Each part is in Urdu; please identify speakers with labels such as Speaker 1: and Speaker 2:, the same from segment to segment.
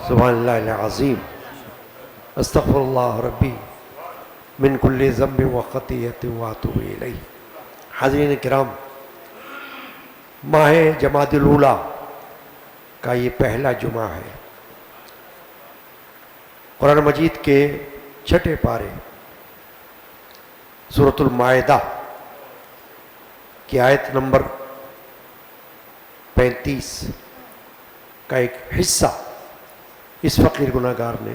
Speaker 1: سبحان اللہ العظیم، استغفر اللہ ربی من کل ذنب و خطیۃ واتوب الیہ۔ حاضرین کرام، ماہ جمادی الاولیٰ کا یہ پہلا جمعہ ہے۔ قرآن مجید کے چھٹے پارے سورۃ المائدہ کی آیت نمبر 35 کا ایک حصہ اس فقیر گناہ گار نے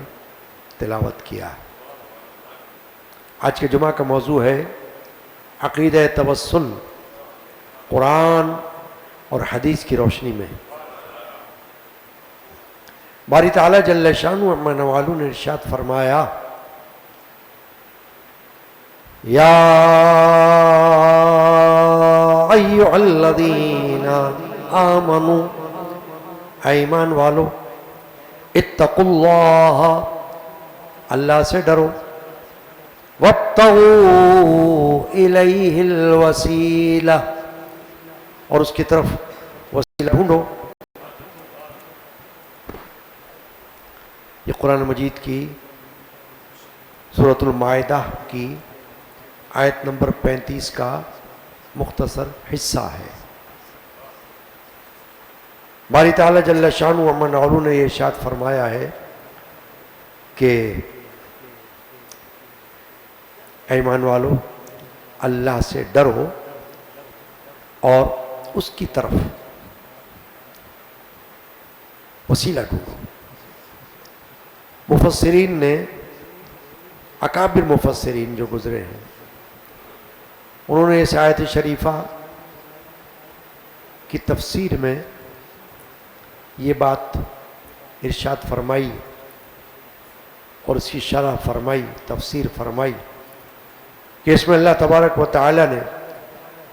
Speaker 1: تلاوت کیا۔ آج کے جمعہ کا موضوع ہے عقیدہ توسل قرآن اور حدیث کی روشنی میں۔ باری تعالیٰ جل شانہ عما نوالہ نے ارشاد فرمایا، یا ایھا الذین آمنوا، اے ایمان والو، اتقوا اللہ، اللہ سے ڈرو، وابتغوا الیہ الوسیلہ، اور اس کی طرف وسیلہ ڈھونڈو۔ یہ قرآن مجید کی سورۃ المائدہ کی آیت نمبر 35 کا مختصر حصہ ہے۔ باری تعالیٰ جل شانہ عما نوالہ نے یہ ارشاد فرمایا ہے کہ اے ایمان والو، اللہ سے ڈرو اور اس کی طرف وسیلہ ڈھونڈو۔ مفسرین نے، اکابر مفسرین جو گزرے ہیں، انہوں نے اس آیت شریفہ کی تفسیر میں یہ بات ارشاد فرمائی اور اس کی شرح فرمائی، تفسیر فرمائی کہ اس میں اللہ تبارک و تعالی نے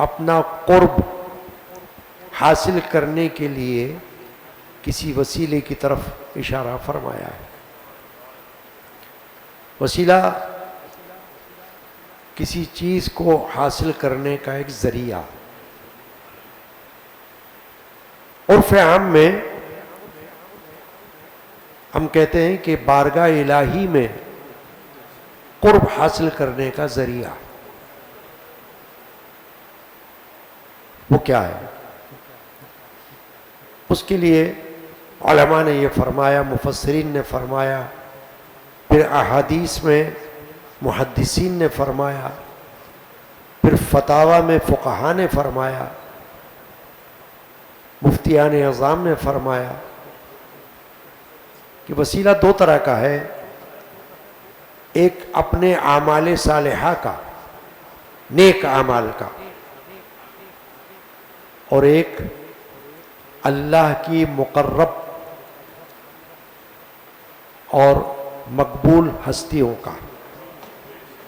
Speaker 1: اپنا قرب حاصل کرنے کے لیے کسی وسیلے کی طرف اشارہ فرمایا ہے۔ وسیلہ کسی چیز کو حاصل کرنے کا ایک ذریعہ۔ عرف عام میں ہم کہتے ہیں کہ بارگاہ الہی میں قرب حاصل کرنے کا ذریعہ وہ کیا ہے؟ اس کے لیے علماء نے یہ فرمایا، مفسرین نے فرمایا، پھر احادیث میں محدثین نے فرمایا، پھر فتاوی میں فقہا نے فرمایا، مفتیان اعظام نے فرمایا کہ وسیلہ دو طرح کا ہے، ایک اپنے اعمال صالحہ کا، نیک اعمال کا، اور ایک اللہ کی مقرب اور مقبول ہستیوں کا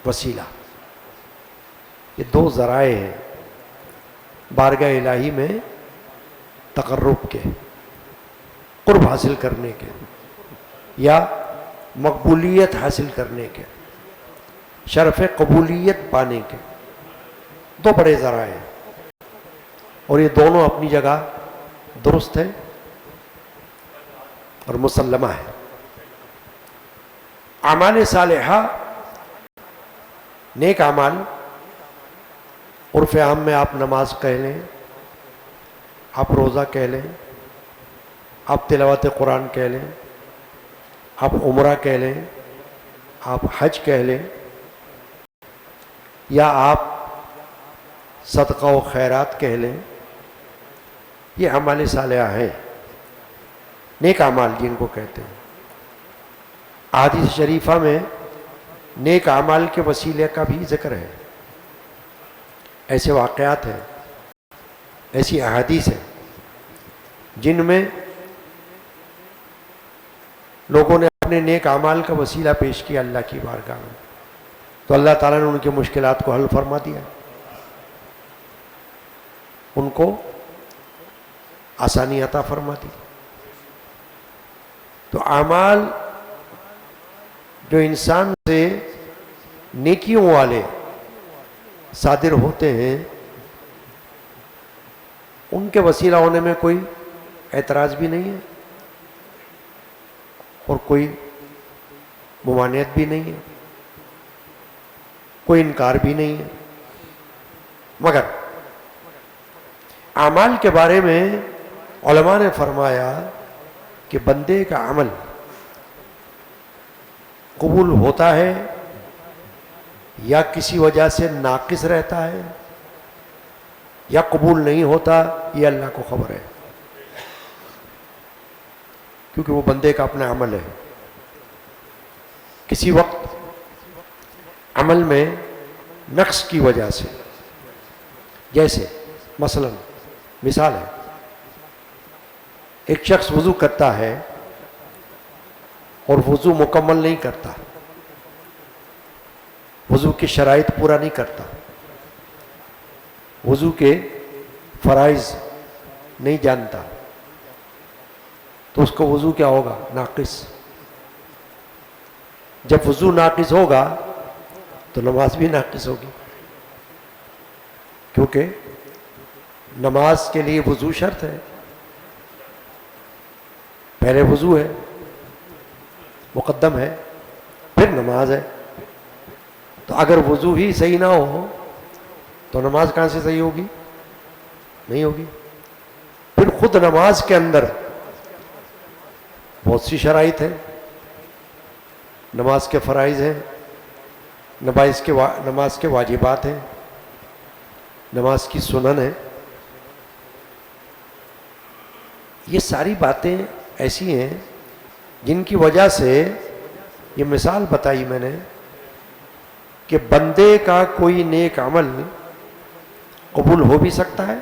Speaker 1: وسیلہ۔ یہ دو ذرائع ہیں بارگاہ الہی میں تقرب کے، قرب حاصل کرنے کے یا مقبولیت حاصل کرنے کے، شرف قبولیت پانے کے، دو بڑے ذرائع ہیں، اور یہ دونوں اپنی جگہ درست ہیں اور مسلمہ ہے۔ اعمال صالحہ، نیک اعمال، عرف عام میں آپ نماز کہہ لیں، آپ روزہ کہہ لیں، آپ تلاوت قرآن کہہ لیں، آپ عمرہ کہہ لیں، آپ حج کہہ لیں، یا آپ صدقہ و خیرات کہہ لیں، یہ اعمال صالحہ ہیں، نیک اعمال جن کو کہتے ہیں۔ احادیث شریفہ میں نیک اعمال کے وسیلے کا بھی ذکر ہے، ایسے واقعات ہیں، ایسی احادیث ہیں جن میں لوگوں نے اپنے نیک اعمال کا وسیلہ پیش کیا اللہ کی بارگاہ میں، تو اللہ تعالیٰ نے ان کی مشکلات کو حل فرما دیا، ان کو آسانی عطا فرما دی۔ تو اعمال جو انسان سے نیکیوں والے صادر ہوتے ہیں، ان کے وسیلہ ہونے میں کوئی اعتراض بھی نہیں ہے، اور کوئی ممانعت بھی نہیں ہے، کوئی انکار بھی نہیں ہے، مگر اعمال کے بارے میں علماء نے فرمایا کہ بندے کا عمل قبول ہوتا ہے یا کسی وجہ سے ناقص رہتا ہے یا قبول نہیں ہوتا، یہ اللہ کو خبر ہے، کیونکہ وہ بندے کا اپنا عمل ہے۔ کسی وقت عمل میں نقص کی وجہ سے، جیسے مثلا مثال ہے، ایک شخص وضو کرتا ہے اور وضو مکمل نہیں کرتا، وضو کی شرائط پورا نہیں کرتا، وضو کے فرائض نہیں جانتا، تو اس کو وضو کیا ہوگا؟ ناقص۔ جب وضو ناقص ہوگا تو نماز بھی ناقص ہوگی، کیونکہ نماز کے لیے وضو شرط ہے، پہلے وضو ہے، مقدم ہے، پھر نماز ہے۔ تو اگر وضو ہی صحیح نہ ہو تو نماز کہاں سے صحیح ہوگی؟ نہیں ہوگی۔ پھر خود نماز کے اندر بہت سی شرائط ہیں، نماز کے فرائض ہیں، نماز کے واجبات ہیں، نماز کی سنن ہے۔ یہ ساری باتیں ایسی ہیں جن کی وجہ سے یہ مثال بتائی میں نے کہ بندے کا کوئی نیک عمل قبول ہو بھی سکتا ہے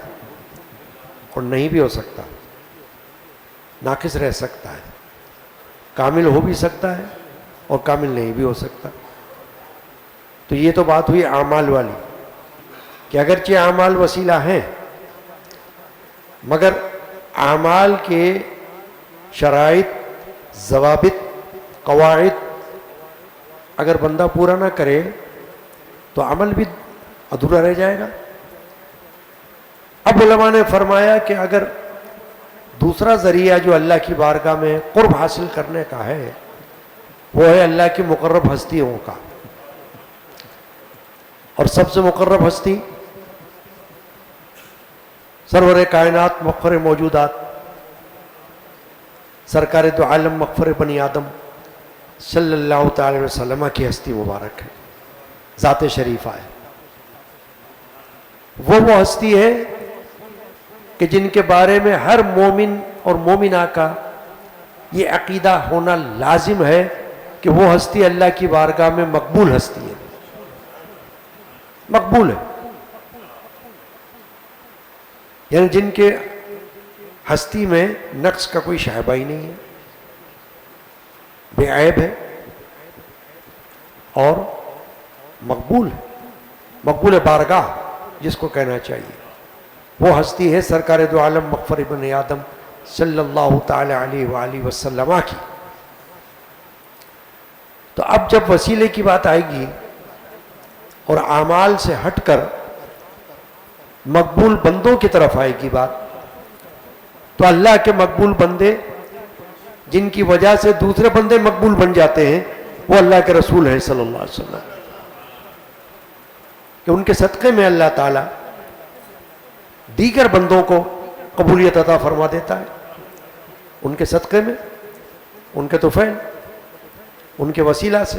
Speaker 1: اور نہیں بھی ہو سکتا، ناقص رہ سکتا ہے، کامل ہو بھی سکتا ہے اور کامل نہیں بھی ہو سکتا۔ تو یہ تو بات ہوئی اعمال والی کہ اگرچہ اعمال وسیلہ ہیں مگر اعمال کے شرائط، ضوابط، قواعد اگر بندہ پورا نہ کرے تو عمل بھی ادھورا رہ جائے گا۔ اب علماء نے فرمایا کہ اگر دوسرا ذریعہ جو اللہ کی بارگاہ میں قرب حاصل کرنے کا ہے وہ ہے اللہ کی مقرب ہستیوں کا، اور سب سے مقرب ہستی سرور کائنات، مغفر موجودات، سرکار دو عالم، مغفر بنی آدم صلی اللہ تعالی وسلم کی ہستی مبارک ہے، ذات شریفہ ہے۔ وہ ہستی ہے کہ جن کے بارے میں ہر مومن اور مومنہ کا یہ عقیدہ ہونا لازم ہے کہ وہ ہستی اللہ کی بارگاہ میں مقبول ہستی ہے، مقبول ہے، یعنی جن کے ہستی میں نقص کا کوئی شائبہ ہی نہیں ہے، بے عیب ہے اور مقبول ہے، مقبول بارگاہ جس کو کہنا چاہیے۔ وہ ہستی ہے سرکار دو عالم مغفر بن آدم صلی اللہ تعالی علیہ وآلہ وسلم کی۔ تو اب جب وسیلے کی بات آئے گی اور اعمال سے ہٹ کر مقبول بندوں کی طرف آئے گی بات، تو اللہ کے مقبول بندے جن کی وجہ سے دوسرے بندے مقبول بن جاتے ہیں وہ اللہ کے رسول ہیں صلی اللہ علیہ وسلم، کہ ان کے صدقے میں اللہ تعالیٰ دیگر بندوں کو قبولیت عطا فرما دیتا ہے، ان کے صدقے میں، ان کے طفیل، ان کے وسیلہ سے۔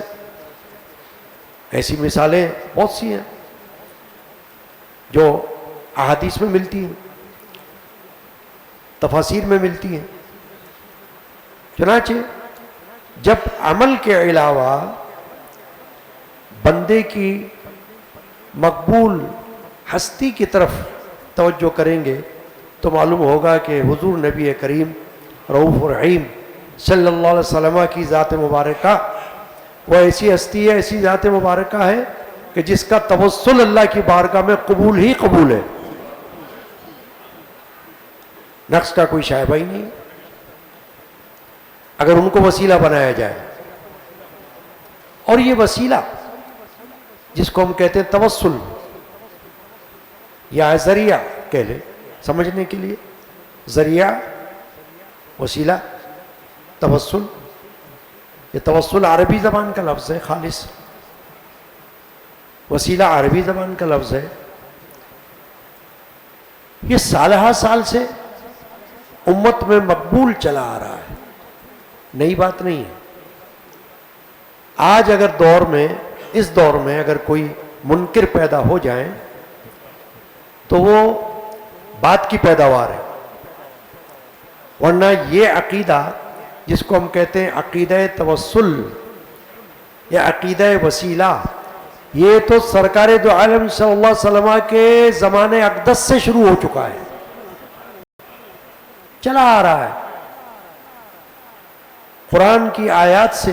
Speaker 1: ایسی مثالیں بہت سی ہیں جو احادیث میں ملتی ہیں، تفاسیر میں ملتی ہیں۔ چنانچہ جب عمل کے علاوہ بندے کی مقبول ہستی کی طرف توجہ کریں گے تو معلوم ہوگا کہ حضور نبی کریم رؤوف رحیم صلی اللہ علیہ وسلم کی ذات مبارکہ وہ ایسی ہستی ہے، ایسی ذات مبارکہ ہے کہ جس کا توسل اللہ کی بارگاہ میں قبول ہی قبول ہے، نقص کا کوئی شائبہ ہی نہیں۔ اگر ان کو وسیلہ بنایا جائے، اور یہ وسیلہ جس کو ہم کہتے ہیں توسل یا ذریعہ کہہ لیں سمجھنے کے لیے، ذریعہ، وسیلہ، توسل، یہ توسل عربی زبان کا لفظ ہے خالص، وسیلہ عربی زبان کا لفظ ہے. یہ سالہ سال سے امت میں مقبول چلا آ رہا ہے، نئی بات نہیں ہے. آج اگر اس دور میں اگر کوئی منکر پیدا ہو جائیں تو وہ بات کی پیداوار ہے، ورنہ یہ عقیدہ جس کو ہم کہتے ہیں عقیدہ توسل یا عقیدہ وسیلہ، یہ تو سرکار دو عالم صلی اللہ علیہ وسلم کے زمانے اقدس سے شروع ہو چکا ہے، چلا آ رہا ہے. قرآن کی آیات سے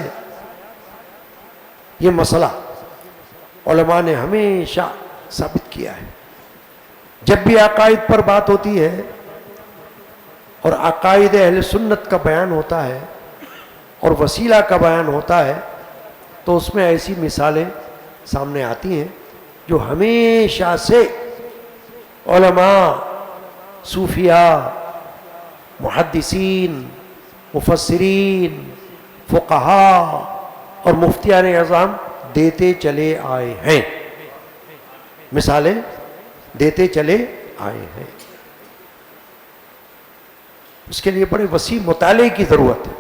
Speaker 1: یہ مسئلہ علماء نے ہمیشہ ثابت کیا ہے. جب بھی عقائد پر بات ہوتی ہے اور عقائد اہل سنت کا بیان ہوتا ہے اور وسیلہ کا بیان ہوتا ہے تو اس میں ایسی مثالیں سامنے آتی ہیں جو ہمیشہ سے علماء، صوفیاء، محدثین، مفسرین، فقہاء اور مفتیان اعظام دیتے چلے آئے ہیں، مثالیں دیتے چلے آئے ہیں. اس کے لیے بڑے وسیع مطالعے کی ضرورت ہے.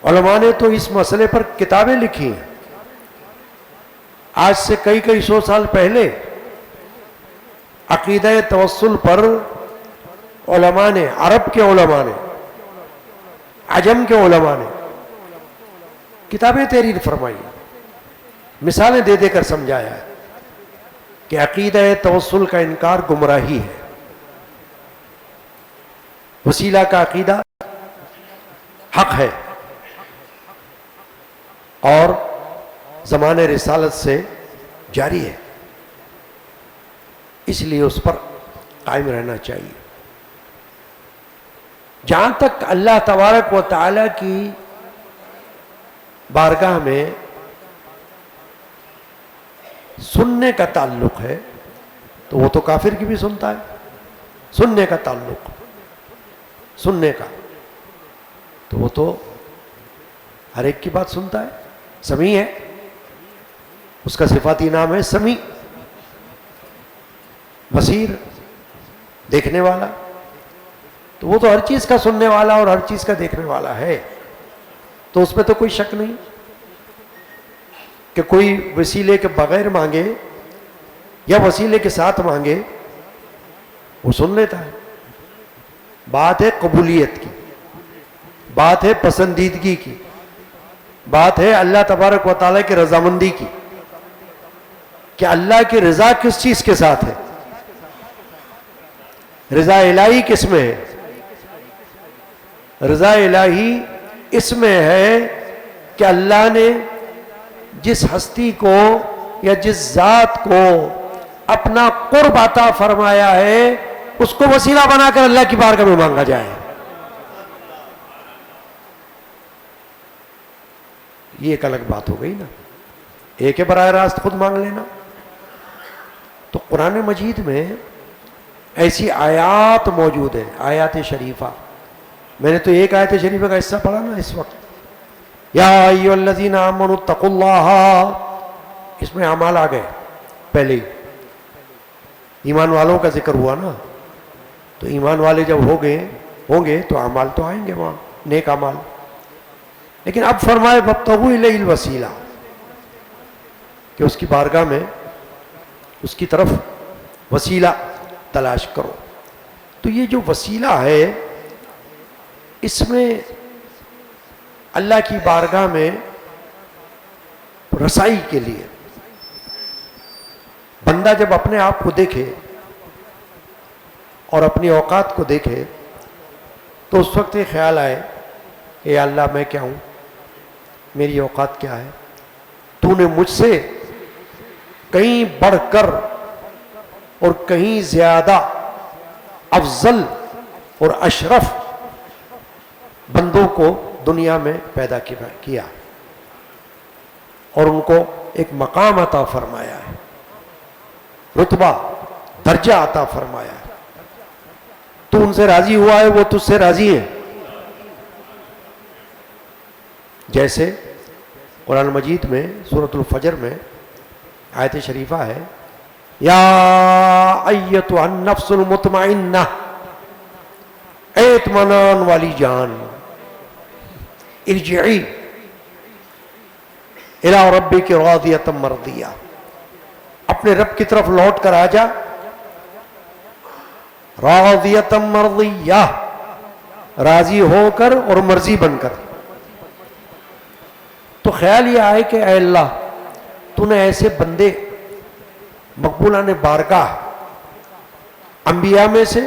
Speaker 1: علماء نے تو اس مسئلے پر کتابیں لکھی ہیں. آج سے کئی سو سال پہلے عقیدہ توسل پر علماء نے، عرب کے علماء نے، عجم کے علماء نے کتابیں تحریر فرمائی، مثالیں دے دے کر سمجھایا ہے کہ عقیدہ توسل کا انکار گمراہی ہے، وسیلہ کا عقیدہ حق ہے اور زمانہ رسالت سے جاری ہے، اس لیے اس پر قائم رہنا چاہیے. جہاں تک اللہ تبارک و تعالی کی بارگاہ میں سننے کا تعلق ہے تو وہ تو کافر کی بھی سنتا ہے. سننے کا تعلق، سننے کا تو وہ تو ہر ایک کی بات سنتا ہے. سمیع ہے، اس کا صفاتی نام ہے سمیع، بصیر، دیکھنے والا. تو وہ تو ہر چیز کا سننے والا اور ہر چیز کا دیکھنے والا ہے، تو اس میں تو کوئی شک نہیں کہ کوئی وسیلے کے بغیر مانگے یا وسیلے کے ساتھ مانگے وہ سن لیتا ہے. بات ہے قبولیت کی، بات ہے پسندیدگی کی، بات ہے اللہ تبارک و تعالیٰ کی رضامندی کی کہ اللہ کی رضا کس چیز کے ساتھ ہے. رضا الہی کس میں ہے؟ رضا الہی اس میں ہے کہ اللہ نے جس ہستی کو یا جس ذات کو اپنا قرب عطا فرمایا ہے اس کو وسیلہ بنا کر اللہ کی بارگاہ میں مانگا جائے. یہ ایک الگ بات ہو گئی نا. ایک ہے براہ راست خود مانگ لینا. تو قرآن مجید میں ایسی آیات موجود ہیں، آیات شریفہ. میں نے تو ایک آیت شریفہ کا حصہ پڑھا نا اس وقت، یا ایھا الذین آمنوا اتقوا اللہ، اس میں اعمال آ گئے پہلے ہی. ایمان والوں کا ذکر ہوا نا، تو ایمان والے جب ہوں گے تو اعمال تو آئیں گے وہاں، نیک اعمال. لیکن اب فرمائے وابتغوا الیہ الوسیلہ، کہ اس کی بارگاہ میں اس کی طرف وسیلہ تلاش کرو. تو یہ جو وسیلہ ہے اس میں اللہ کی بارگاہ میں رسائی کے لیے بندہ جب اپنے آپ کو دیکھے اور اپنی اوقات کو دیکھے تو اس وقت یہ خیال آئے کہ یا اللہ میں کیا ہوں، میری اوقات کیا ہے، تو نے مجھ سے کہیں بڑھ کر اور کہیں زیادہ افضل اور اشرف بندوں کو دنیا میں پیدا کیا اور ان کو ایک مقام عطا فرمایا ہے، رتبہ درجہ عطا فرمایا ہے. تو ان سے راضی ہوا ہے، وہ تجھ سے راضی ہے. جیسے قرآن مجید میں سورۃ الفجر میں آیت شریفہ ہے، یا ایتھا النفس المطمئنہ، اے اطمینان والی جان، ارجعی الی ربک راضیۃ مرضیہ، اپنے رب کی طرف لوٹ کر آ جا، راضیۃ مرضیہ، راضی ہو کر اور مرضی بن کر۔ تو خیال یہ آئے کہ اے اللہ تو نے ایسے بندے مقبولان بارگاہ، انبیاء میں سے،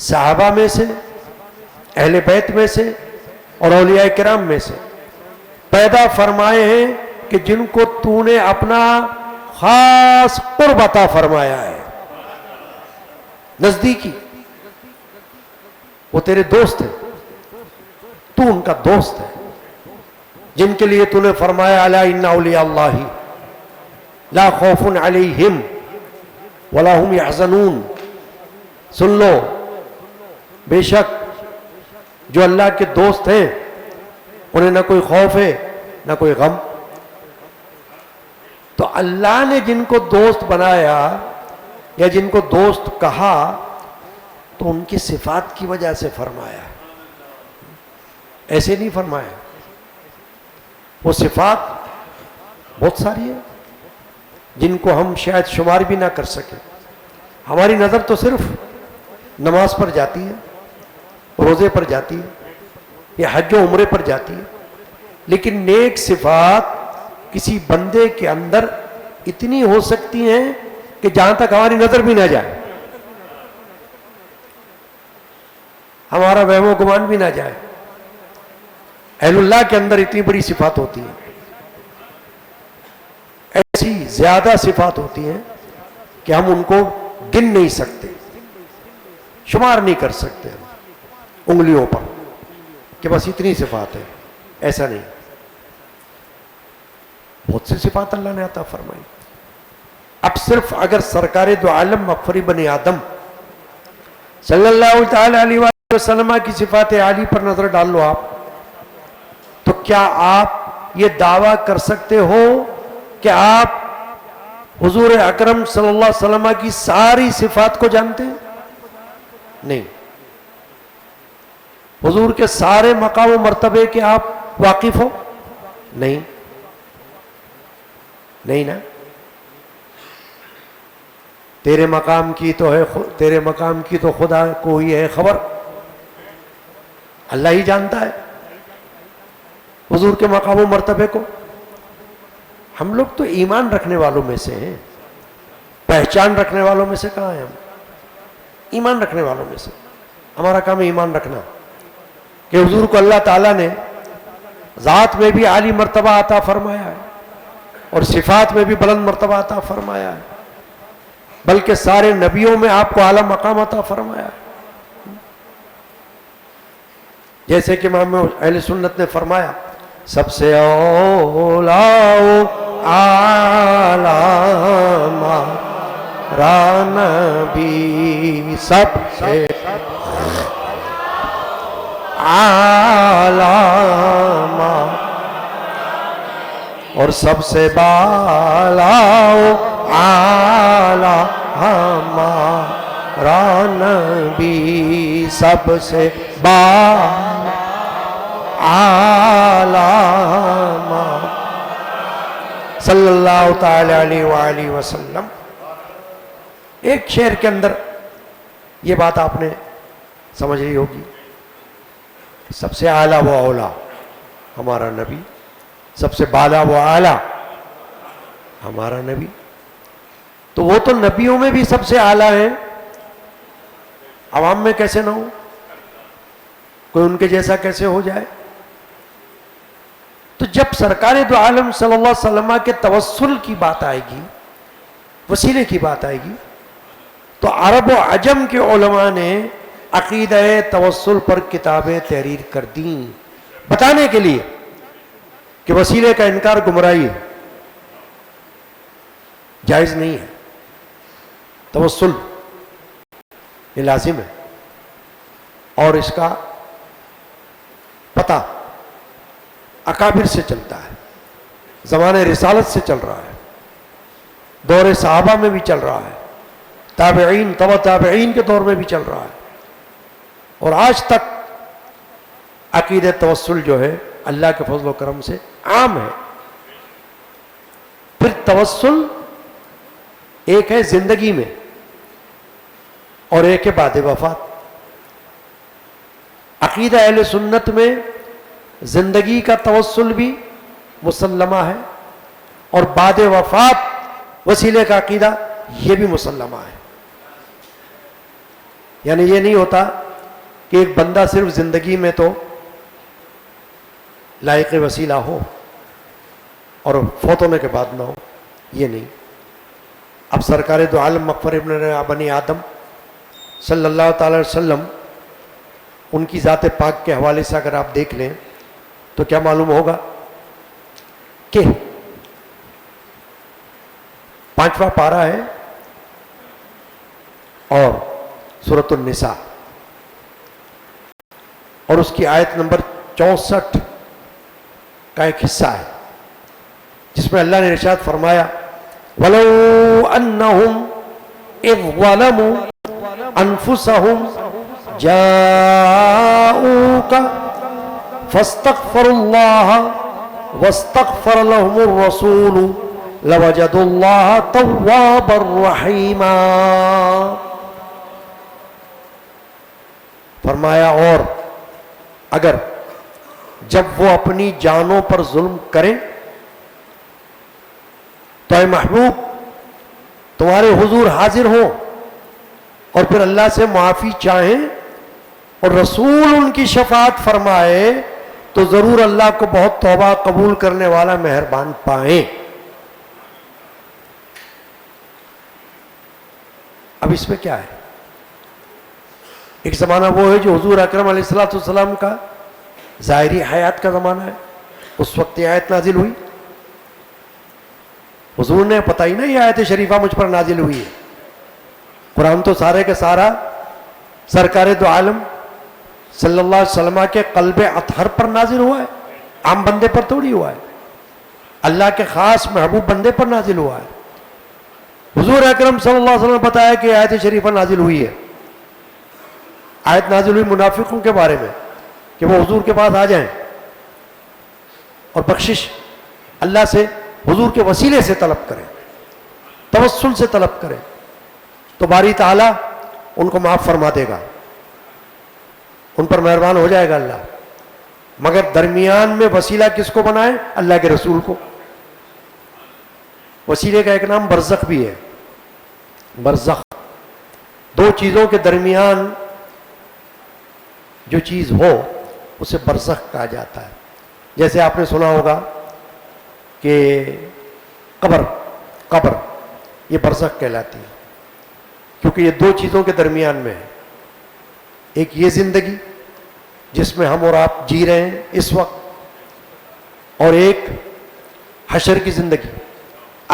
Speaker 1: صحابہ میں سے، اہل بیت میں سے اور اولیاء کرام میں سے پیدا فرمائے ہیں کہ جن کو تو نے اپنا خاص قرب عطا فرمایا ہے، نزدیکی، وہ تیرے دوست ہیں، تو ان کا دوست ہے، جن کے لیے تو نے فرمایا الا ان اولیاء اللہ لا خوف علیہم ولا هم یحزنون، سن لو بے شک جو اللہ کے دوست ہیں انہیں نہ کوئی خوف ہے نہ کوئی غم۔ تو اللہ نے جن کو دوست بنایا یا جن کو دوست کہا تو ان کی صفات کی وجہ سے فرمایا، ایسے نہیں فرمایا۔ وہ صفات بہت ساری ہیں جن کو ہم شاید شمار بھی نہ کر سکیں، ہماری نظر تو صرف نماز پر جاتی ہے، روزے پر جاتی ہے یا حج و عمرے پر جاتی ہے، لیکن نیک صفات کسی بندے کے اندر اتنی ہو سکتی ہیں کہ جہاں تک ہماری نظر بھی نہ جائے، ہمارا وہم و گمان بھی نہ جائے۔ اہل اللہ کے اندر اتنی بڑی صفات ہوتی ہیں، ایسی زیادہ صفات ہوتی ہیں کہ ہم ان کو گن نہیں سکتے، شمار نہیں کر سکتے انگلیوں پر کہ بس اتنی صفات ہے، ایسا نہیں۔ بہت سی صفات اللہ نے عطا فرمائی۔ اب صرف اگر سرکار دو عالم مغفر بنی آدم صلی اللہ تعالی علیہ وآلہ وسلم کی صفات عالی پر نظر ڈال لو آپ، تو کیا آپ یہ دعویٰ کر سکتے ہو کہ آپ حضور اکرم صلی اللہ علیہ وسلم کی ساری صفات کو جانتے ہیں؟ نہیں۔ حضور کے سارے مقام و مرتبے کے آپ واقف ہو؟ نہیں، نہیں نا۔ تیرے مقام کی تو ہے، تیرے مقام کی تو خدا کو ہی ہے خبر، اللہ ہی جانتا ہے حضور کے مقام و مرتبے کو۔ ہم لوگ تو ایمان رکھنے والوں میں سے ہیں، پہچان رکھنے والوں میں سے کہاں ہیں؟ ہم ایمان رکھنے والوں میں سے، ہمارا کام ہے ایمان رکھنا کہ حضور کو اللہ تعالیٰ نے ذات میں بھی عالی مرتبہ عطا فرمایا ہے اور صفات میں بھی بلند مرتبہ عطا فرمایا ہے، بلکہ سارے نبیوں میں آپ کو اعلیٰ مقام عطا فرمایا ہے۔ جیسے کہ امام اہل سنت نے فرمایا، سب سے اولا اعلیٰ ہمارا نبی، سب سے اعلیٰ اور سب سے بالا اعلیٰ ہمارا نبی، سب سے بالا اعلیٰ صلی اللہ تعالی علیہ وآلہ وسلم۔ ایک شعر کے اندر یہ بات آپ نے سمجھ لی ہوگی، سب سے اعلیٰ و اولا ہمارا نبی، سب سے بالا و اعلیٰ ہمارا نبی۔ تو وہ تو نبیوں میں بھی سب سے اعلیٰ ہیں، عوام میں کیسے نہ ہو؟ کوئی ان کے جیسا کیسے ہو جائے؟ تو جب سرکار دو عالم صلی اللہ علیہ وسلم کے توسل کی بات آئے گی، وسیلے کی بات آئے گی، تو عرب و عجم کے علماء نے عقیدہ توسل پر کتابیں تحریر کر دیں، بتانے کے لیے کہ وسیلے کا انکار گمراہی ہے، جائز نہیں ہے، توسل یہ لازم ہے، اور اس کا پتہ اکابر سے چلتا ہے، زمانے رسالت سے چل رہا ہے، دور صحابہ میں بھی چل رہا ہے، تابعین تبع تابعین کے دور میں بھی چل رہا ہے، اور آج تک عقیدہ توسل جو ہے اللہ کے فضل و کرم سے عام ہے۔ پھر توسل ایک ہے زندگی میں اور ایک ہے بعد وفات۔ عقیدہ اہل سنت میں زندگی کا توسل بھی مسلمہ ہے اور بعد وفات وسیلے کا عقیدہ یہ بھی مسلمہ ہے۔ یعنی یہ نہیں ہوتا کہ ایک بندہ صرف زندگی میں تو لائق وسیلہ ہو اور فوت ہونے کے بعد نہ ہو، یہ نہیں۔ اب سرکار دو عالم مغفر ابن بنی آدم صلی اللہ تعالی وسلم، ان کی ذات پاک کے حوالے سے اگر آپ دیکھ لیں تو کیا معلوم ہوگا کہ 5واں پارہ ہے اور سورۃ النساء، اور اس کی آیت نمبر 64 کا ایک حصہ ہے جس میں اللہ نے ارشاد فرمایا وَلَوْ أَنَّهُمْ إِذْ ظَلَمُوا أَنفُسَهُمْ جَاءُوكَ فَاسْتَغْفَرُوا اللَّهَ وَاسْتَغْفَرَ لَهُمُ الرَّسُولُ لَوَجَدُوا اللَّهَ تَوَّابًا رَحِيمًا۔ فرمایا اور اگر جب وہ اپنی جانوں پر ظلم کریں تو اے محبوب تمہارے حضور حاضر ہوں اور پھر اللہ سے معافی چاہیں اور رسول ان کی شفاعت فرمائے تو ضرور اللہ کو بہت توبہ قبول کرنے والا مہربان پائیں۔ اب اس میں کیا ہے؟ ایک زمانہ وہ ہے جو حضور اکرم علیہ الصلوۃ والسلام کا ظاہری حیات کا زمانہ ہے، اس وقت یہ آیت نازل ہوئی، حضور نے پتہ ہی نہیں یہ آیت شریفہ مجھ پر نازل ہوئی ہے۔ قرآن تو سارے کے سارا سرکار دو عالم صلی اللہ علیہ وسلم کے قلب اطہر پر نازل ہوا ہے، عام بندے پر تھوڑی ہوا ہے، اللہ کے خاص محبوب بندے پر نازل ہوا ہے۔ حضور اکرم صلی اللہ علیہ وسلم نے بتایا کہ آیت شریفہ نازل ہوئی ہے۔ آیت نازل ہوئی منافقوں کے بارے میں کہ وہ حضور کے پاس آ جائیں اور بخشش اللہ سے حضور کے وسیلے سے طلب کریں، توسل سے طلب کریں تو باری تعالیٰ ان کو معاف فرما دے گا، ان پر مہربان ہو جائے گا اللہ۔ مگر درمیان میں وسیلہ کس کو بنائے؟ اللہ کے رسول کو۔ وسیلے کا ایک نام برزخ بھی ہے، برزخ، دو چیزوں کے درمیان جو چیز ہو اسے برزخ کہا جاتا ہے۔ جیسے آپ نے سنا ہوگا کہ قبر یہ برزخ کہلاتی ہے کیونکہ یہ دو چیزوں کے درمیان میں ہے، ایک یہ زندگی جس میں ہم اور آپ جی رہے ہیں اس وقت، اور ایک حشر کی زندگی،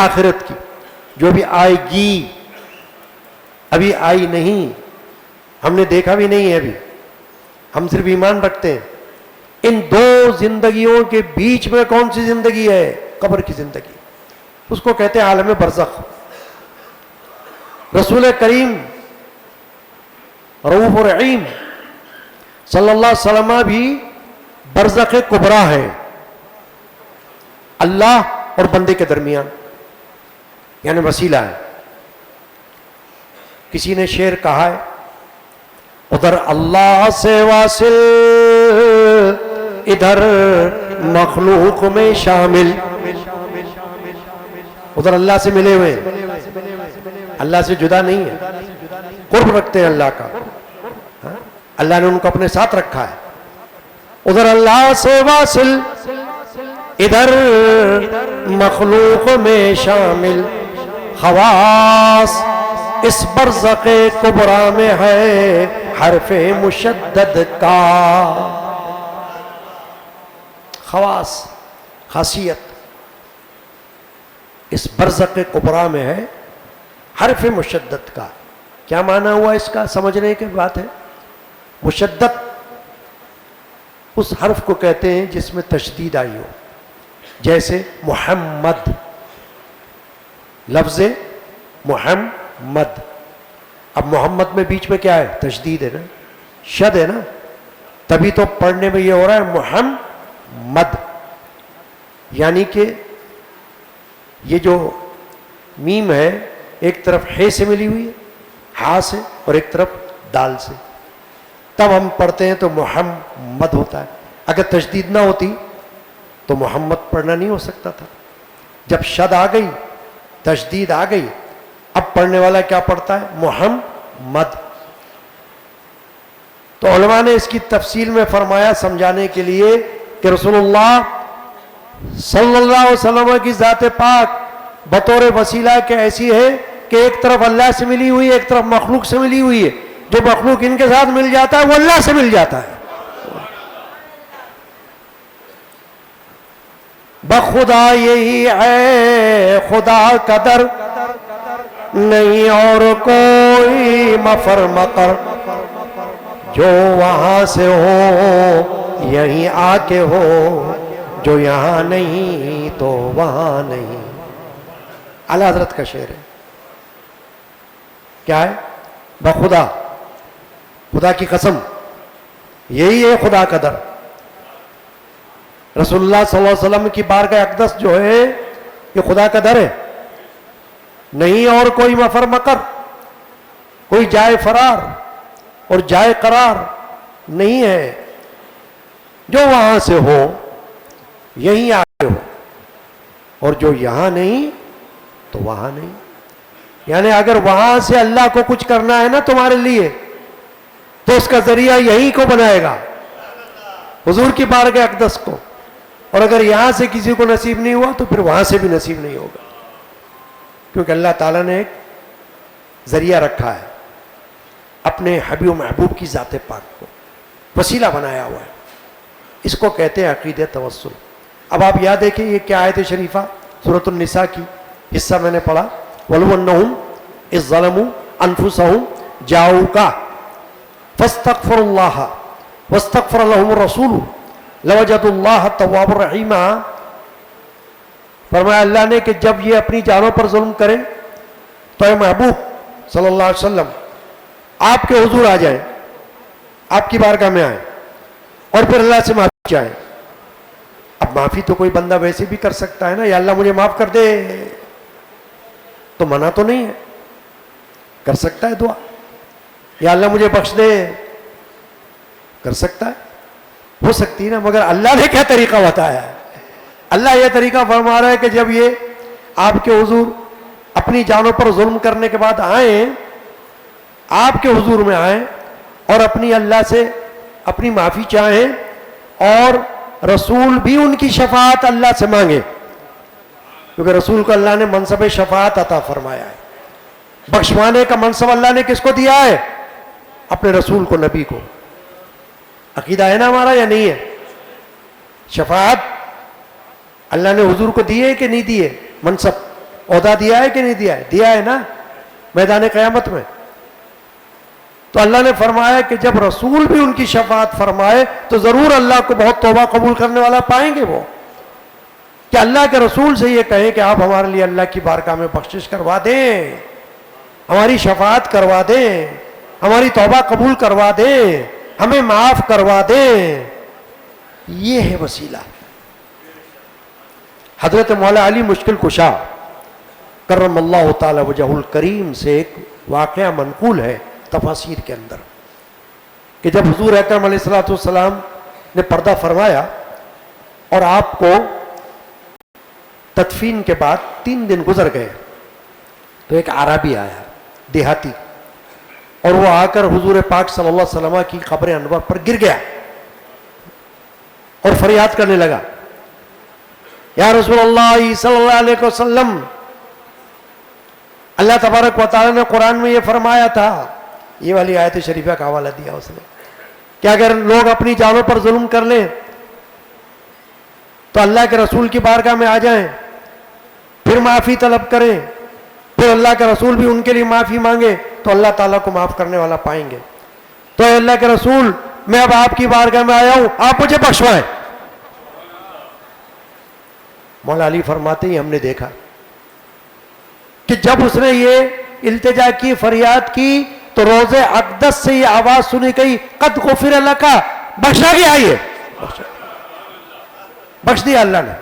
Speaker 1: آخرت کی، جو بھی آئے گی، ابھی آئی نہیں، ہم نے دیکھا بھی نہیں ہے، ابھی ہم صرف ایمان رکھتے ہیں۔ ان دو زندگیوں کے بیچ میں کون سی زندگی ہے؟ قبر کی زندگی، اس کو کہتے ہیں عالم برزخ۔ رسول کریم رؤوف رحیم صلی اللہ علیہ وسلم بھی برزخ کبریٰ ہے، اللہ اور بندے کے درمیان، یعنی وسیلہ ہے۔ کسی نے شعر کہا ہے ادھر اللہ سے واصل ادھر مخلوق میں شامل، ادھر اللہ سے ملے ہوئے ہیں، اللہ سے جدا نہیں ہے، قرب رکھتے ہیں اللہ کا، اللہ نے ان کو اپنے ساتھ رکھا ہے۔ ادھر اللہ سے واصل ادھر مخلوق میں شامل، خواص اس برزخ کبریٰ میں ہے حرف مشدد کا۔ خواص، خاصیت اس برزخ کبریٰ میں ہے حرف مشدد کا۔ کیا معنی ہوا اس کا؟ سمجھنے کی بات ہے۔ مشدد اس حرف کو کہتے ہیں جس میں تشدید آئی ہو، جیسے محمد، لفظ محمد. اب محمد میں بیچ میں کیا ہے؟ تشدید ہے نا، شد ہے نا، تبھی تو پڑھنے میں یہ ہو رہا ہے محمد. یعنی کہ یہ جو میم ہے ایک طرف ہے سے ملی ہوئی ہے، ہا سے، اور ایک طرف دال سے، تب ہم پڑھتے ہیں تو محمد ہوتا ہے. اگر تشدید نہ ہوتی تو محمد پڑھنا نہیں ہو سکتا تھا. جب شد آ گئی، تشدید آ گئی، اب پڑھنے والا کیا پڑھتا ہے؟ محمد. تو علماء نے اس کی تفصیل میں فرمایا سمجھانے کے لیے کہ رسول اللہ صلی اللہ علیہ وسلم کی ذات پاک بطور وسیلہ کہ ایسی ہے کہ ایک طرف اللہ سے ملی ہوئی ہے، ایک طرف مخلوق سے ملی ہوئی ہے. جو مخلوق ان کے ساتھ مل جاتا ہے وہ اللہ سے مل جاتا ہے. بخدا یہی ہے خدا کا در، نہیں اور کوئی مفر مقر، جو وہاں سے ہو یہیں آ کے ہو، جو یہاں نہیں تو وہاں نہیں. اعلیٰ حضرت کا شعر ہے. کیا ہے؟ بخدا، خدا کی قسم، یہی ہے خدا کا در. رسول اللہ صلی اللہ علیہ وسلم کی بارگاہ اقدس جو ہے یہ خدا کا در ہے. نہیں اور کوئی مفر مقر، کوئی جائے فرار اور جائے قرار نہیں ہے. جو وہاں سے ہو یہیں آئے ہو، اور جو یہاں نہیں تو وہاں نہیں. یعنی اگر وہاں سے اللہ کو کچھ کرنا ہے نا تمہارے لیے تو اس کا ذریعہ یہیں کو بنائے گا، حضور کی بارگاہ اقدس کو. اور اگر یہاں سے کسی کو نصیب نہیں ہوا تو پھر وہاں سے بھی نصیب نہیں ہوگا، کیونکہ اللہ تعالیٰ نے ایک ذریعہ رکھا ہے، اپنے حبیب و محبوب کی ذات پاک کو وسیلہ بنایا ہوا ہے. اس کو کہتے ہیں عقیدہ توسل. اب آپ یاد دیکھیں یہ کیا آیت شریفہ سورۃ النساء کی حصہ میں نے پڑھا، وَلَوْ أَنَّهُمْ إِذْ ظَلَمُوا أَنفُسَهُمْ جَاءُوكَ فَاسْتَغْفَرُوا اللَّهَ وَاسْتَغْفَرَ لَهُمُ الرَّسُولُ لَوَجَدُوا اللَّهَ تَوَّابًا رَحِيمًا. فرمایا اللہ نے کہ جب یہ اپنی جانوں پر ظلم کریں تو اے محبوب صلی اللہ علیہ وسلم آپ کے حضور آ جائیں، آپ کی بارگاہ میں آئیں اور پھر اللہ سے معافی چاہیں. اب معافی تو کوئی بندہ ویسے بھی کر سکتا ہے نا، یا اللہ مجھے معاف کر دے، تو منع تو نہیں ہے، کر سکتا ہے دعا. یا اللہ مجھے بخش دے، کر سکتا ہے، ہو سکتی ہے نا. مگر اللہ نے کیا طریقہ بتایا ہے؟ اللہ یہ طریقہ فرما رہا ہے کہ جب یہ آپ کے حضور اپنی جانوں پر ظلم کرنے کے بعد آئیں، آپ کے حضور میں آئیں اور اپنی اللہ سے اپنی معافی چاہیں، اور رسول بھی ان کی شفاعت اللہ سے مانگے، کیونکہ رسول کو اللہ نے منصب شفاعت عطا فرمایا ہے. بخشوانے کا منصب اللہ نے کس کو دیا ہے؟ اپنے رسول کو، نبی کو. عقیدہ ہے نا ہمارا یا نہیں ہے؟ شفاعت اللہ نے حضور کو دی ہے کہ نہیں دی ہے؟ منصب، عہدہ دیا ہے کہ نہیں دیا ہے؟ دیا ہے نا، میدان قیامت میں. تو اللہ نے فرمایا کہ جب رسول بھی ان کی شفاعت فرمائے تو ضرور اللہ کو بہت توبہ قبول کرنے والا پائیں گے وہ. کہ اللہ کے رسول سے یہ کہیں کہ آپ ہمارے لیے اللہ کی بارگاہ میں بخشش کروا دیں، ہماری شفاعت کروا دیں، ہماری توبہ قبول کروا دیں، ہمیں معاف کروا دیں. یہ ہے وسیلہ. حضرت مولا علی مشکل کشا کرم اللہ تعالی وجہ الکریم سے ایک واقعہ منقول ہے تفاسیر کے اندر، کہ جب حضور اکرم علیہ الصلوۃ والسلام نے پردہ فرمایا اور آپ کو تدفین کے بعد 3 دن گزر گئے، تو ایک عربی آیا، دیہاتی، اور وہ آ کر حضور پاک صلی اللہ علیہ وسلم کی قبر انور پر گر گیا اور فریاد کرنے لگا، یا رسول اللہ صلی اللہ علیہ وسلم، اللہ تبارک و تعالیٰ نے قرآن میں یہ فرمایا تھا، یہ والی آیت شریفہ کا حوالہ دیا اس نے، کہ اگر لوگ اپنی جانوں پر ظلم کر لیں تو اللہ کے رسول کی بارگاہ میں آ جائیں، پھر معافی طلب کریں، پھر اللہ کے رسول بھی ان کے لیے معافی مانگے تو اللہ تعالیٰ کو معاف کرنے والا پائیں گے. تو اے اللہ کے رسول میں اب آپ کی بارگاہ میں آیا ہوں، آپ مجھے بخشوائیں۔ مولا علی فرماتے ہیں ہم نے دیکھا کہ جب اس نے یہ التجا کی، فریاد کی، تو روضے اقدس سے یہ آواز سنی گئی، قد غفر لک، بخشا گیا، یہ بخش دیا اللہ نے،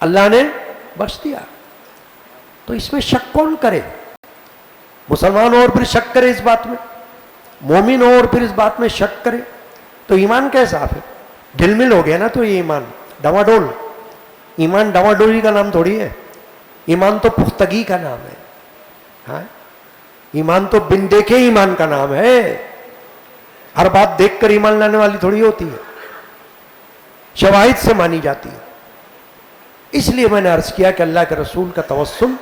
Speaker 1: اللہ نے بخش دیا۔ تو اس میں شک کون کرے؟ مسلمان ہو اور پھر شک کرے اس بات میں، مومن ہو اور پھر اس بات میں شک کرے، تو ایمان کیسا ہے؟ ڈھل مل ہو گیا نا۔ تو یہ ایمان ڈواں ڈول، ایمان ڈواں ڈولی کا نام تھوڑی ہے، ایمان تو پختگی کا نام ہے۔ ہاں، ایمان تو بن دیکھے ایمان کا نام ہے، ہر بات دیکھ کر ایمان لانے والی تھوڑی ہوتی ہے، شواہد سے مانی جاتی ہے۔ اس لیے میں نے عرض کیا کہ اللہ کے رسول کا توسل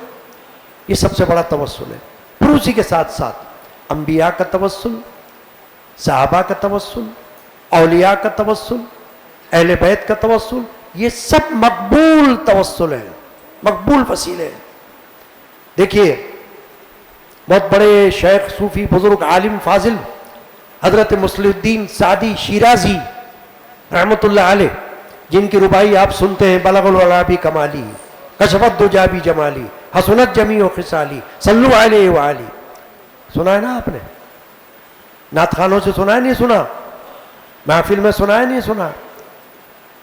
Speaker 1: یہ سب سے بڑا توسل ہے، پھر اسی کے ساتھ ساتھ انبیاء کا توسل، صحابہ کا توسل، اولیاء کا توسل، اہل بیت کا توسل، یہ سب مقبول توسل ہے، مقبول وسیلے ہیں۔ دیکھیے بہت بڑے شیخ، صوفی، بزرگ، عالم، فاضل حضرت مصلح الدین سعدی شیرازی رحمت اللہ علیہ، جن کی ربائی آپ سنتے ہیں، بلغ العلا بی کمالی، کشفت دجا بی جمالی، حسنت جمیع خصالی، صلو علیہ وآلہ، سنا ہے نا آپ نے؟ نعت خانوں سے سنا ہے نہیں سنا؟ محفل میں سنا ہے نہیں سنا؟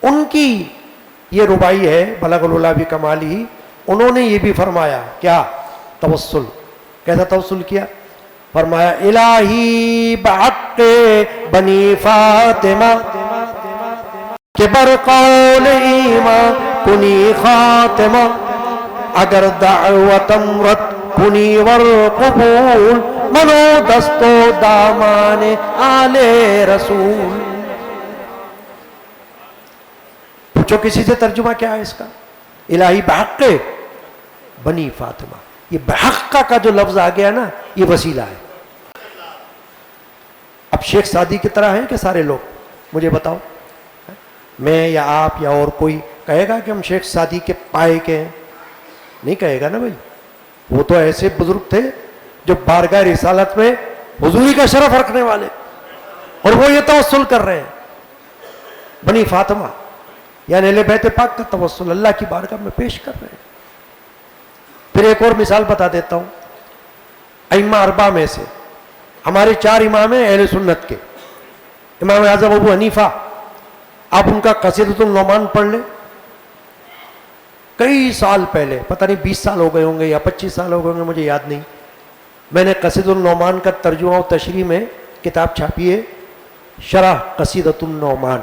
Speaker 1: ان کی یہ ربائی ہے بلغ العلا بی کمالی، انہوں نے یہ بھی فرمایا کیا؟ توسل۔ کیسا توسل کیا؟ فرمایا الہی بحق بنی فاطمہ کہ بر قول ایمان کنی خاتمہ، اگر دعوتم رد کنی ور قبول، منو دستو دامان آل رسول۔ پوچھو کسی سے ترجمہ کیا ہے اس کا؟ الہی بحق بنی فاطمہ، یہ بحق کا جو لفظ آ گیا نا، یہ وسیلہ ہے۔ اب شیخ سعدی کی طرح ہیں کہ سارے لوگ؟ مجھے بتاؤ، میں یا آپ یا اور کوئی کہے گا کہ ہم شیخ سعدی کے پائے کے ہیں؟ نہیں کہے گا نا بھائی۔ وہ تو ایسے بزرگ تھے جو بارگاہ رسالت میں حضوری کا شرف رکھنے والے، اور وہ یہ توسل کر رہے ہیں، بنی فاطمہ یعنی اہل بیت پاک کا توسل اللہ کی بارگاہ میں پیش کر رہے ہیں۔ پھر ایک اور مثال بتا دیتا ہوں، ائمہ اربعہ میں سے ہمارے 4 امام ہیں اہل سنت کے۔ امام اعظم ابو حنیفہ، آپ ان کا قصیدۃ النعمان پڑھ لیں، کئی سال پہلے، پتہ نہیں 20 سال ہو گئے ہوں گے یا 25 سال ہو گئے ہوں گے، مجھے یاد نہیں، میں نے قصیدۃ النعمان کا ترجمہ و تشریح میں کتاب چھاپی ہے، شرح قصیدۃ النعمان،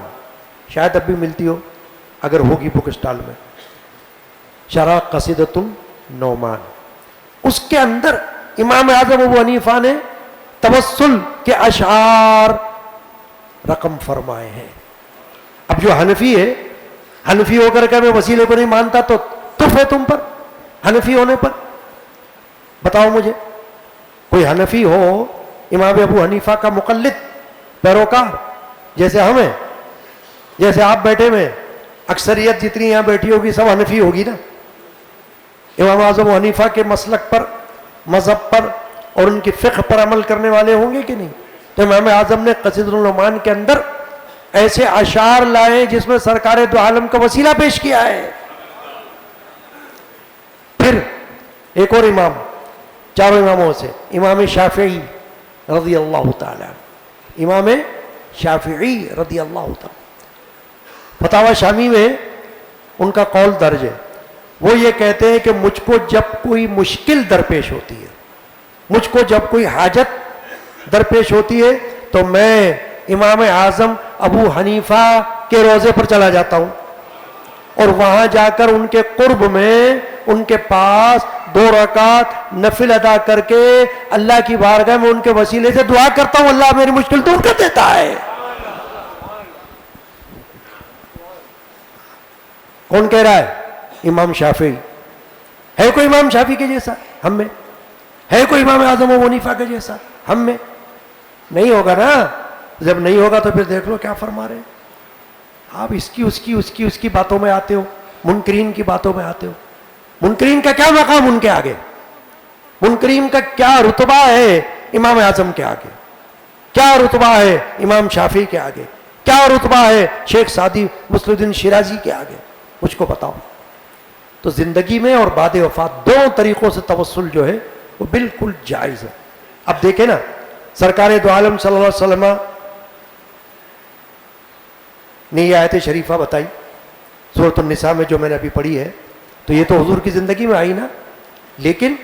Speaker 1: شاید اب بھی ملتی ہو، اگر ہوگی بک اسٹال میں، شرح قصیدۃ النعمان۔ اس کے اندر امام اعظم ابو حنیفہ نے توسل کے اشعار رقم فرمائے ہیں۔ اب جو حنفی ہے، حنفی ہو کر کے میں وسیلے کو نہیں مانتا تو تف ہے تم پر، حنفی ہونے پر؟ بتاؤ مجھے کوئی حنفی ہو امام ابو حنیفہ کا مقلد، پیروکار، جیسے ہمیں، جیسے آپ بیٹھے میں، اکثریت جتنی یہاں بیٹھی ہوگی سب حنفی ہوگی نا، امام اعظم ابو حنیفہ کے مسلک پر، مذہب پر اور ان کی فقہ پر عمل کرنے والے ہوں گے کہ نہیں؟ تو امام اعظم نے قصیدۃ النعمان کے اندر ایسے اشعار لائے جس میں سرکار دو عالم کا وسیلہ پیش کیا ہے۔ پھر ایک اور امام، 4 اماموں سے، امام شافعی رضی اللہ تعالی، امام شافعی رضی اللہ تعالی، فتاوی شامی میں ان کا قول درج ہے، وہ یہ کہتے ہیں کہ مجھ کو جب کوئی مشکل درپیش ہوتی ہے، مجھ کو جب کوئی حاجت درپیش ہوتی ہے تو میں امام اعظم ابو حنیفہ کے روضے پر چلا جاتا ہوں، اور وہاں جا کر ان کے قرب میں ان کے پاس 2 رکعت نفل ادا کر کے اللہ کی بارگاہ میں ان کے وسیلے سے دعا کرتا ہوں، اللہ میری مشکل دور کر دیتا ہے۔ کون کہہ رہا ہے؟ امام شافعی۔ ہے کوئی امام شافعی کے جیسا ہم میں؟ ہے کوئی امام اعظم ابو حنیفہ کے جیسا ہم میں؟ نہیں ہوگا نا۔ جب نہیں ہوگا تو پھر دیکھ لو کیا فرما رہے ہیں آپ، اس کی باتوں میں آتے ہو، منکرین کی باتوں میں آتے ہو۔ منکرین کا کیا مقام ان کے آگے؟ منکرین کا کیا رتبہ ہے امام اعظم کے آگے؟ کیا رتبہ ہے امام شافعی کے آگے؟ کیا رتبہ ہے شیخ سعدی مسلم الدین شیرازی کے آگے؟ مجھ کو بتاؤ۔ تو زندگی میں اور بعد وفات دونوں طریقوں سے توسل جو ہے وہ بالکل جائز ہے۔ اب دیکھیں نا، سرکار دو عالم صلی اللہ علیہ وسلم نے یہ آیت شریفہ بتائی سورۃ النساء میں جو میں نے ابھی پڑھی ہے، تو یہ تو حضور کی زندگی میں آئی نا، لیکن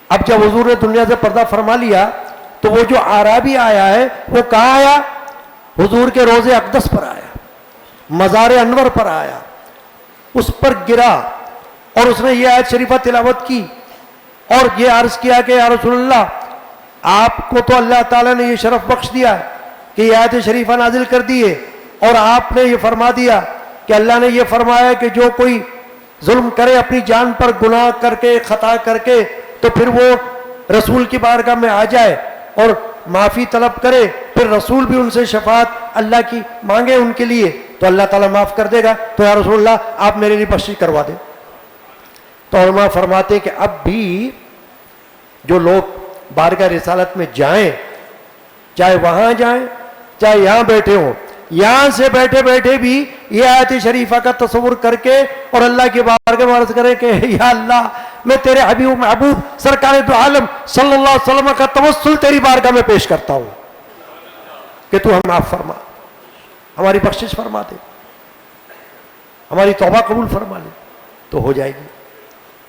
Speaker 1: اب جب حضور نے دنیا سے پردہ فرما لیا تو وہ جو اعرابی آیا ہے وہ کہاں آیا؟ حضور کے روضے اقدس پر آیا، مزار انور پر آیا، اس پر گرا اور اس نے یہ آیت شریفہ تلاوت کی اور یہ عرض کیا کہ یا رسول اللہ، آپ کو تو اللہ تعالیٰ نے یہ شرف بخش دیا کہ یہ آیت شریفہ نازل کر دیے، اور آپ نے یہ فرما دیا کہ اللہ نے یہ فرمایا کہ جو کوئی ظلم کرے اپنی جان پر گناہ کر کے خطا کر کے تو پھر وہ رسول کی بارگاہ میں آ جائے اور معافی طلب کرے، پھر رسول بھی ان سے شفاعت اللہ کی مانگے ان کے لیے تو اللہ تعالیٰ معاف کر دے گا، تو یا رسول اللہ آپ میرے لیے بخشش کروا دیں۔ تو علماء فرماتے ہیں کہ اب بھی جو لوگ بارگاہ رسالت میں جائیں، چاہے وہاں جائیں چاہے یہاں بیٹھے ہوں، یہاں سے بیٹھے بیٹھے بھی یہ آیت شریفہ کا تصور کر کے اور اللہ کی بارگاہ میں عرض کریں کہ یا اللہ، میں تیرے حبیب محبوب سرکار دو عالم صلی اللہ علیہ وسلم کا توسل تیری بارگاہ میں پیش کرتا ہوں کہ تو ہمیں معاف فرما، ہماری بخشش فرما دے، ہماری توبہ قبول فرما لے، تو ہو جائے گی۔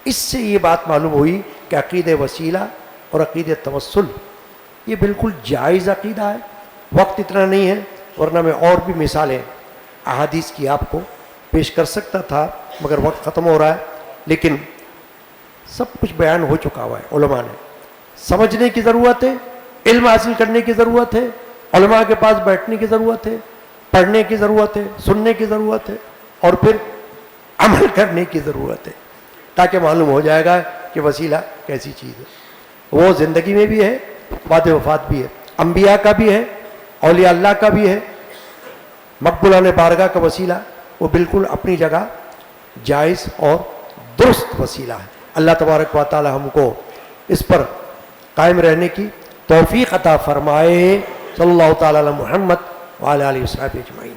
Speaker 1: اس سے یہ بات معلوم ہوئی کہ عقید وسیلہ اور عقید توسل یہ بالکل جائز عقیدہ ہے۔ وقت اتنا نہیں ہے ورنہ میں اور بھی مثالیں احادیث کی آپ کو پیش کر سکتا تھا، مگر وقت ختم ہو رہا ہے، لیکن سب کچھ بیان ہو چکا ہوا ہے۔ علماء نے سمجھنے کی ضرورت ہے، علم حاصل کرنے کی ضرورت ہے، علماء کے پاس بیٹھنے کی ضرورت ہے، پڑھنے کی ضرورت ہے، سننے کی ضرورت ہے، اور پھر عمل کرنے کی ضرورت ہے، تاکہ معلوم ہو جائے گا کہ وسیلہ کیسی چیز ہے۔ وہ زندگی میں بھی ہے، بعد وفات بھی ہے، انبیاء کا بھی ہے، اولیاء اللہ کا بھی ہے۔ مقبولان بارگاہ کا وسیلہ وہ بالکل اپنی جگہ جائز اور درست وسیلہ ہے۔ اللہ تبارک و تعالی ہم کو اس پر قائم رہنے کی توفیق عطا فرمائے۔ صلی اللہ تعالی علی محمد وعلی آلہ وصحبہ اجمعین۔